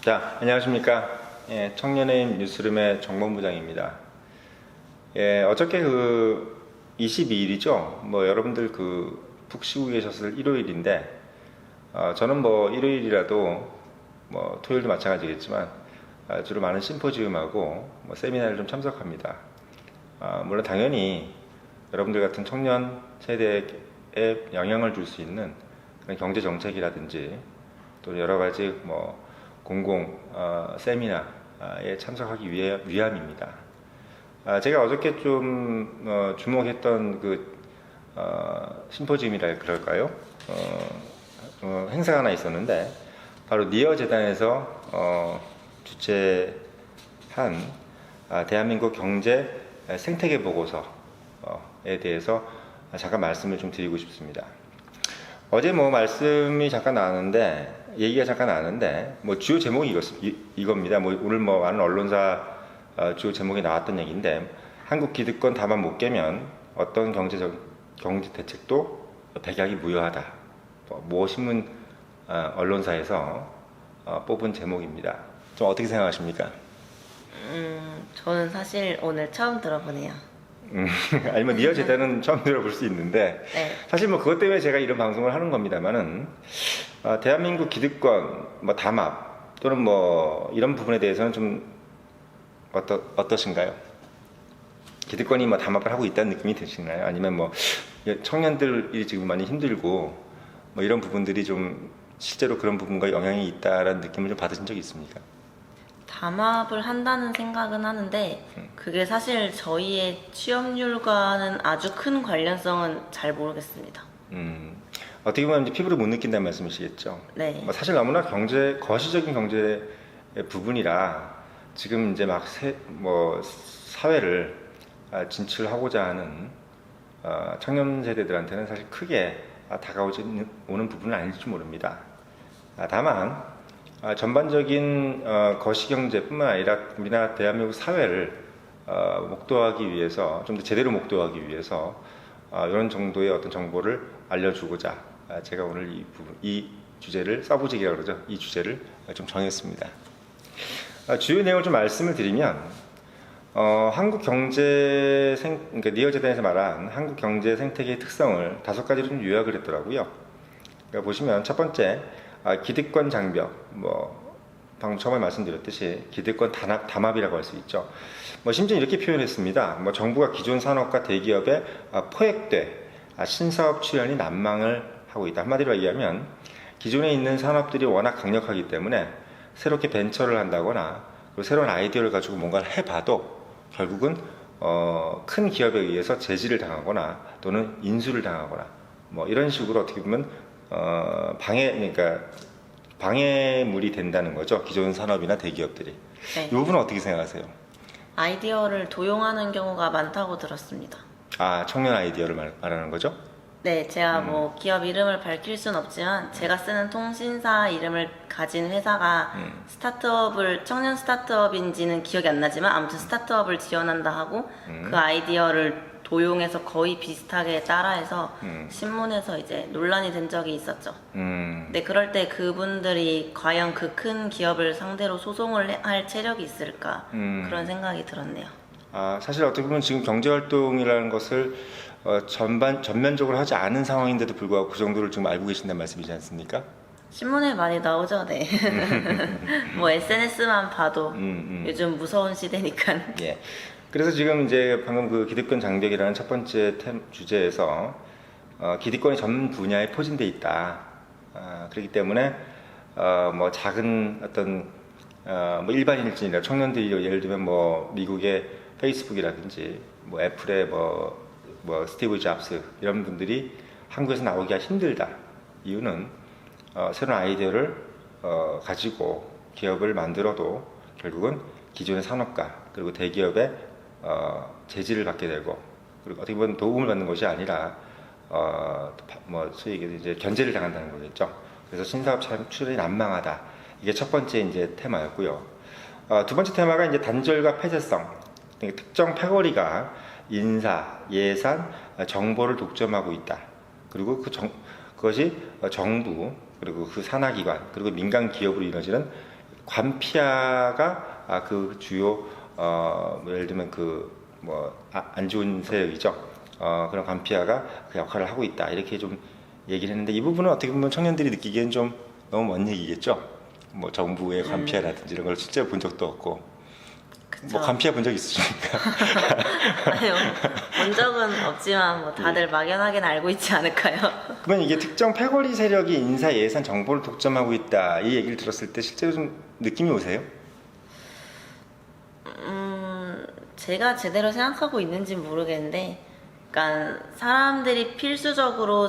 자, 안녕하십니까. 예, 청년의 뉴스룸의 정본부장입니다. 예, 어저께 22일이죠. 뭐 여러분들 푹 쉬고 계셨을 일요일인데, 저는 뭐 일요일이라도 뭐 토요일도 마찬가지겠지만 주로 많은 심포지움하고 뭐 세미나를 좀 참석합니다. 물론 당연히 여러분들 같은 청년 세대에 영향을 줄 수 있는 그런 경제 정책이라든지 또 여러 가지 뭐 공공 세미나에 참석하기 위함입니다. 제가 어저께 좀 주목했던 심포지움이라 그럴까요? 행사가 하나 있었는데 바로 니어 재단에서 주최한 대한민국 경제 생태계 보고서에 대해서 잠깐 말씀을 좀 드리고 싶습니다. 어제 뭐 말씀이 잠깐 나왔는데 얘기가 잠깐 나왔는데 뭐 주요 제목이 이겁니다. 뭐 오늘 뭐 많은 언론사 주요 제목이 나왔던 얘기인데 한국 기득권 다만 못 깨면 어떤 경제 대책도 백약이 무효하다. 모 신문 언론사에서 뽑은 제목입니다. 좀 어떻게 생각하십니까? 저는 사실 오늘 처음 들어보네요. 아니면 니어 재단은 처음 들어볼 수 있는데 네. 사실 뭐 그것 때문에 제가 이런 방송을 하는 겁니다만은 대한민국 기득권 뭐 담합 또는 뭐 이런 부분에 대해서는 좀 어떠신가요? 기득권이 뭐 담합을 하고 있다는 느낌이 드시나요? 아니면 뭐 청년들이 지금 많이 힘들고 뭐 이런 부분들이 좀 실제로 그런 부분과 영향이 있다라는 느낌을 좀 받으신 적이 있습니까? 담합을 한다는 생각은 하는데 그게 사실 저희의 취업률과는 아주 큰 관련성은 잘 모르겠습니다. 어떻게 보면 이제 피부로 못 느낀다는 말씀이시겠죠? 네. 뭐 사실 너무나 거시적인 경제 부분이라 지금 이제 막 사회를 진출하고자 하는 청년 세대들한테는 사실 크게 오는 부분은 아닐지 모릅니다. 다만 전반적인 거시경제뿐만 아니라 우리나라 대한민국 사회를 목도하기 위해서 좀 더 제대로 목도하기 위해서 이런 정도의 어떤 정보를 알려주고자 제가 오늘 이 주제를 써보지기라고 그러죠. 이 주제를 좀 정했습니다. 주요 내용을 좀 말씀을 드리면 한국 그러니까 니어 재단에서 말한 한국 경제 생태계의 특성을 5가지로 좀 요약을 했더라고요. 그러니까 보시면 첫 번째 기득권 장벽, 방금 처음에 말씀드렸듯이 기득권 담합이라고 할 수 있죠. 심지어 이렇게 표현했습니다. 정부가 기존 산업과 대기업에 포획돼 신사업 출연이 난망을 하고 있다. 한마디로 얘기하면 기존에 있는 산업들이 워낙 강력하기 때문에 새롭게 벤처를 한다거나 그리고 새로운 아이디어를 가지고 뭔가를 해봐도 결국은 큰 기업에 의해서 제지를 당하거나 또는 인수를 당하거나 이런 식으로 어떻게 보면 그러니까 방해물이 된다는 거죠. 기존 산업이나 대기업들이. 네. 이 부분은 어떻게 생각하세요? 아이디어를 도용하는 경우가 많다고 들었습니다. 청년 아이디어를 말하는 거죠? 네, 제가 뭐 기업 이름을 밝힐 순 없지만 제가 쓰는 통신사 이름을 가진 회사가 청년 스타트업인지는 기억이 안 나지만 아무튼 스타트업을 지원한다 하고 그 아이디어를 도용해서 거의 비슷하게 따라해서 신문에서 이제 논란이 된 적이 있었죠. 근데 그럴 때 그분들이 과연 그 큰 기업을 상대로 소송을 할 체력이 있을까 그런 생각이 들었네요. 사실 어떻게 보면 지금 경제활동이라는 것을 전면적으로 하지 않은 상황인데도 불구하고 그 정도를 지금 알고 계신다는 말씀이지 않습니까? 신문에 많이 나오죠, 네. 뭐 SNS만 봐도 요즘 무서운 시대니까. 예. 그래서 지금 이제 방금 기득권 장벽이라는 첫 번째 주제에서 기득권이 전 분야에 포진돼 있다. 그렇기 때문에 작은 어떤 일반인이나 청년들이 예를 들면 미국의 페이스북이라든지 애플의 스티브 잡스 이런 분들이 한국에서 나오기가 힘들다. 이유는 새로운 아이디어를 가지고 기업을 만들어도 결국은 기존의 산업가 그리고 대기업의 제지를 받게 되고 그리고 어떻게 보면 도움을 받는 것이 아니라 소위 이제 견제를 당한다는 거겠죠. 그래서 신사업 출연이 난망하다. 이게 첫 번째 이제 테마였고요. 두 번째 테마가 이제 단절과 폐쇄성. 그러니까 특정 패거리가 인사, 예산, 정보를 독점하고 있다. 그리고 그것이 정부 그리고 그 산하기관 그리고 민간 기업으로 이루어지는 관피아가 그 주요 뭐 예를 들면 안 좋은 세력이죠. 그런 관피아가 그 역할을 하고 있다 이렇게 좀 얘기를 했는데 이 부분은 어떻게 보면 청년들이 느끼기엔 좀 너무 먼 얘기겠죠. 뭐 정부의 관피아라든지 이런 걸 실제로 본 적도 없고 그쵸. 뭐 관피아 본 적 있으십니까? 아니요. 본 적은 없지만 뭐 다들 막연하게는 알고 있지 않을까요? 그러면 이게 특정 패거리 세력이 인사 예산 정보를 독점하고 있다 이 얘기를 들었을 때 실제로 좀 느낌이 오세요? 제가 제대로 생각하고 있는지 모르겠는데, 그러니까 사람들이 필수적으로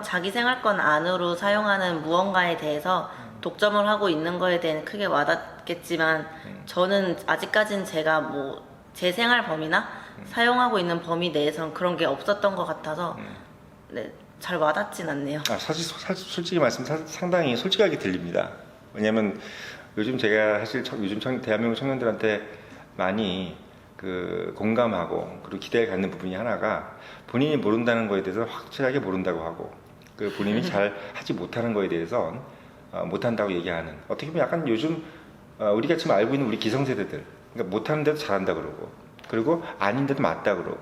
자기 생활권 안으로 사용하는 무언가에 대해서 독점을 하고 있는 거에 대해 크게 와닿겠지만, 저는 아직까지는 제가 뭐 제 생활 범위나 사용하고 있는 범위 내에서는 그런 게 없었던 것 같아서 네, 잘 와닿진 않네요. 사실 솔직히 말씀 상당히 솔직하게 들립니다. 왜냐하면 요즘 제가 사실 요즘 대한민국 청년들한테 많이 공감하고 그리고 기대를 갖는 부분이 하나가 본인이 모른다는 거에 대해서 확실하게 모른다고 하고 그 본인이 잘 하지 못하는 거에 대해서 못한다고 얘기하는 어떻게 보면 약간 요즘 우리가 지금 알고 있는 우리 기성세대들 그러니까 못하는데도 잘한다 그러고 그리고 아닌데도 맞다 그러고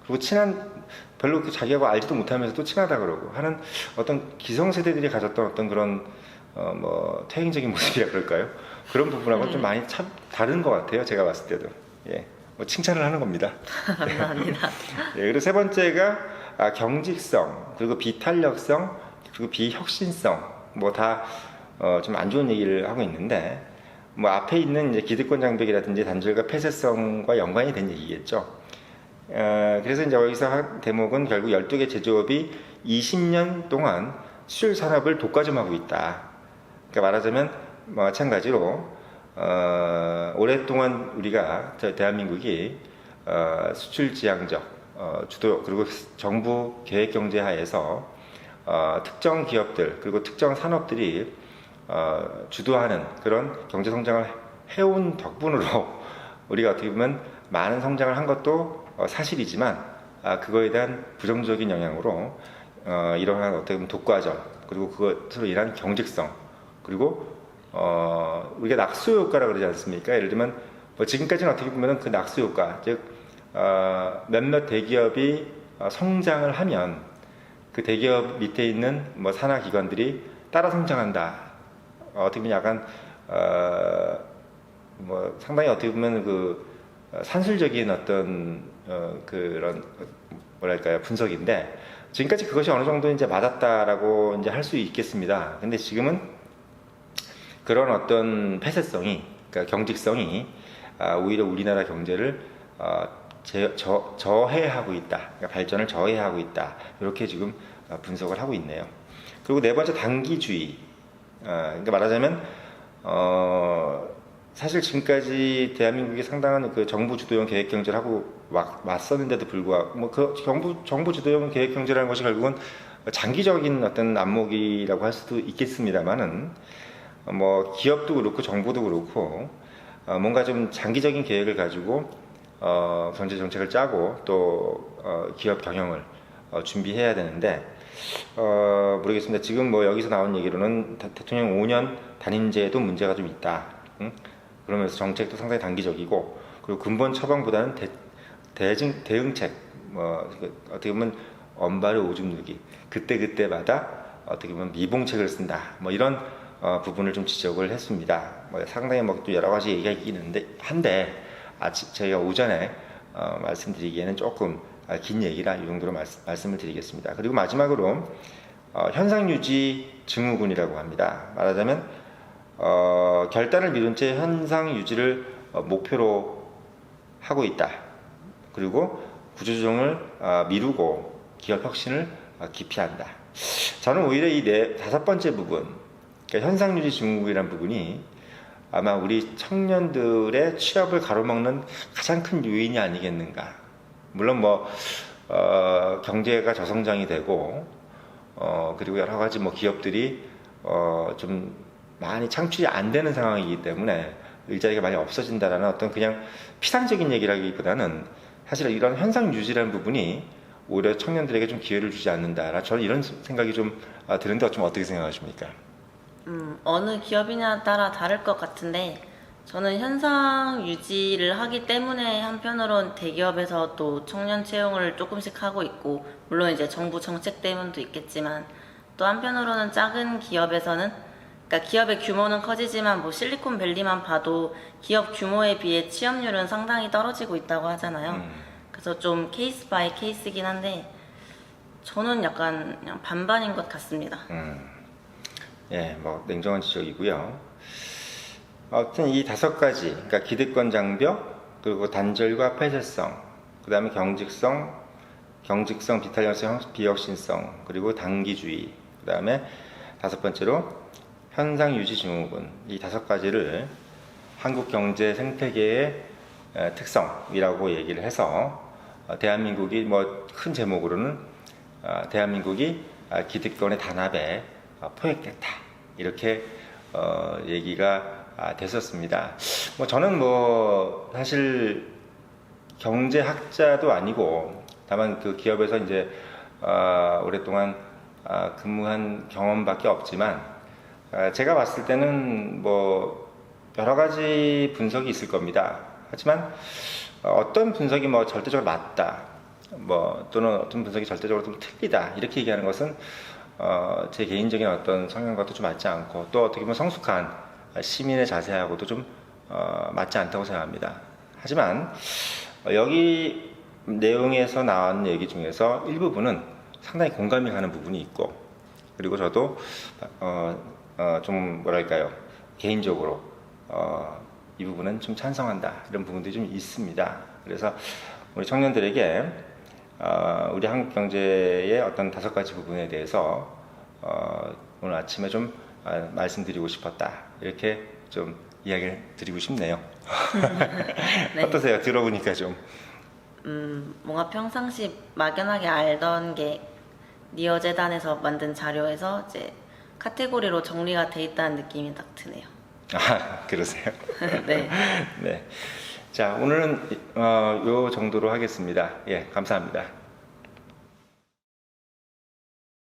그리고 별로 자기하고 알지도 못하면서도 친하다 그러고 하는 어떤 기성세대들이 가졌던 어떤 그런 뭐 퇴행적인 모습이라 그럴까요? 그런 부분하고는 좀 많이 참 다른 것 같아요. 제가 봤을 때도. 예. 뭐 칭찬을 하는 겁니다. 감사합니다. 예, 그리고 세 번째가 경직성, 그리고 비탄력성, 그리고 비혁신성, 뭐 다 좀 안 좋은 얘기를 하고 있는데, 뭐 앞에 있는 이제 기득권 장벽이라든지 단절과 폐쇄성과 연관이 된 얘기겠죠. 그래서 이제 여기서 한 대목은 결국 12개 제조업이 20년 동안 수출 산업을 독과점하고 있다. 그러니까 말하자면 마찬가지로 오랫동안 우리가 대한민국이 수출 지향적 주도 그리고 정부 계획 경제 하에서 특정 기업들 그리고 특정 산업들이 주도하는 그런 경제 성장을 해온 덕분으로 우리가 어떻게 보면 많은 성장을 한 것도 사실이지만 그거에 대한 부정적인 영향으로 이러한 어떻게 보면 독과점 그리고 그것으로 인한 경직성 그리고 우리가 낙수 효과라 그러지 않습니까? 예를 들면 뭐 지금까지는 어떻게 보면 그 낙수 효과 즉 몇몇 대기업이 성장을 하면 그 대기업 밑에 있는 뭐 산하 기관들이 따라 성장한다. 어떻게 보면 약간 뭐 상당히 어떻게 보면 산술적인 어떤 그런 뭐랄까요 분석인데 지금까지 그것이 어느 정도 이제 맞았다라고 이제 할 수 있겠습니다. 근데 지금은 그런 어떤 폐쇄성이 그러니까 경직성이 오히려 우리나라 경제를 저해하고 있다. 그러니까 발전을 저해하고 있다. 이렇게 지금 분석을 하고 있네요. 그리고 네 번째 단기주의. 그러니까 말하자면 사실 지금까지 대한민국이 상당한 그 정부 주도형 계획 경제를 하고 왔었는데도 불구하고 뭐 그 정부 주도형 계획 경제라는 것이 결국은 장기적인 어떤 안목이라고 할 수도 있겠습니다만은 뭐 기업도 그렇고 정부도 그렇고 뭔가 좀 장기적인 계획을 가지고 경제 정책을 짜고 또 기업 경영을 준비해야 되는데 모르겠습니다. 지금 뭐 여기서 나온 얘기로는 대통령 5년 단임제에도 문제가 좀 있다. 그러면서 정책도 상당히 단기적이고 그리고 근본 처방보다는 대응책 어떻게 보면 언발의 오줌 누기 그때마다 어떻게 보면 미봉책을 쓴다. 뭐 이런 부분을 좀 지적을 했습니다. 뭐 상당히 뭐 또 여러 가지 얘기가 있긴 한데 저희가 오전에 말씀드리기에는 조금 긴 얘기라 이 정도로 말씀을 드리겠습니다. 그리고 마지막으로 현상유지 증후군이라고 합니다. 말하자면 결단을 미룬 채 현상 유지를 목표로 하고 있다. 그리고 구조조정을 미루고 기업 혁신을 기피한다. 저는 오히려 이 다섯 번째 부분, 그러니까 현상유지 증후군이라는 부분이 아마 우리 청년들의 취업을 가로막는 가장 큰 요인이 아니겠는가. 물론 뭐 경제가 저성장이 되고 그리고 여러 가지 뭐 기업들이 좀 많이 창출이 안 되는 상황이기 때문에 일자리가 많이 없어진다라는 어떤 그냥 피상적인 얘기라기보다는 사실 이런 현상 유지라는 부분이 오히려 청년들에게 좀 기회를 주지 않는다라 저는 이런 생각이 좀 드는데 좀 어떻게 생각하십니까? 어느 기업이냐에 따라 다를 것 같은데 저는 현상 유지를 하기 때문에 한편으론 대기업에서 또 청년 채용을 조금씩 하고 있고 물론 이제 정부 정책 때문도 있겠지만 또 한편으로는 작은 기업에서는 그러니까 기업의 규모는 커지지만 뭐 실리콘밸리만 봐도 기업 규모에 비해 취업률은 상당히 떨어지고 있다고 하잖아요. 그래서 좀 케이스 바이 케이스긴 한데 저는 약간 그냥 반반인 것 같습니다. 예, 뭐 냉정한 지적이고요. 아무튼 이 5가지, 그러니까 기득권 장벽, 그리고 단절과 폐쇄성, 그 다음에 경직성, 비탄력성, 비혁신성, 그리고 단기주의, 그 다음에 5번째로 현상 유지 증후군, 이 5가지를 한국 경제 생태계의 특성이라고 얘기를 해서 대한민국이 뭐 큰 제목으로는 대한민국이 기득권의 단합에 포획됐다 이렇게 얘기가 됐었습니다. 뭐 저는 뭐 사실 경제학자도 아니고 다만 그 기업에서 이제 오랫동안 근무한 경험밖에 없지만 제가 봤을 때는 뭐 여러 가지 분석이 있을 겁니다. 하지만 어떤 분석이 뭐 절대적으로 맞다, 뭐 또는 어떤 분석이 절대적으로 좀 틀리다 이렇게 얘기하는 것은 제 개인적인 어떤 성향과도 좀 맞지 않고 또 어떻게 보면 성숙한 시민의 자세하고도 좀 맞지 않다고 생각합니다. 하지만 여기 내용에서 나온 얘기 중에서 일부분은 상당히 공감이 가는 부분이 있고 그리고 저도 좀 뭐랄까요 개인적으로 이 부분은 좀 찬성한다 이런 부분들이 좀 있습니다. 그래서 우리 청년들에게 우리 한국 경제의 어떤 5가지 부분에 대해서 오늘 아침에 좀 말씀드리고 싶었다 이렇게 좀 이야기를 드리고 싶네요. 네. 어떠세요? 들어보니까 좀 뭔가 평상시 막연하게 알던 게 니어재단에서 만든 자료에서 이제 카테고리로 정리가 돼 있다는 느낌이 딱 드네요. 그러세요? 네. 네. 자, 오늘은 요 정도로 하겠습니다. 예, 감사합니다.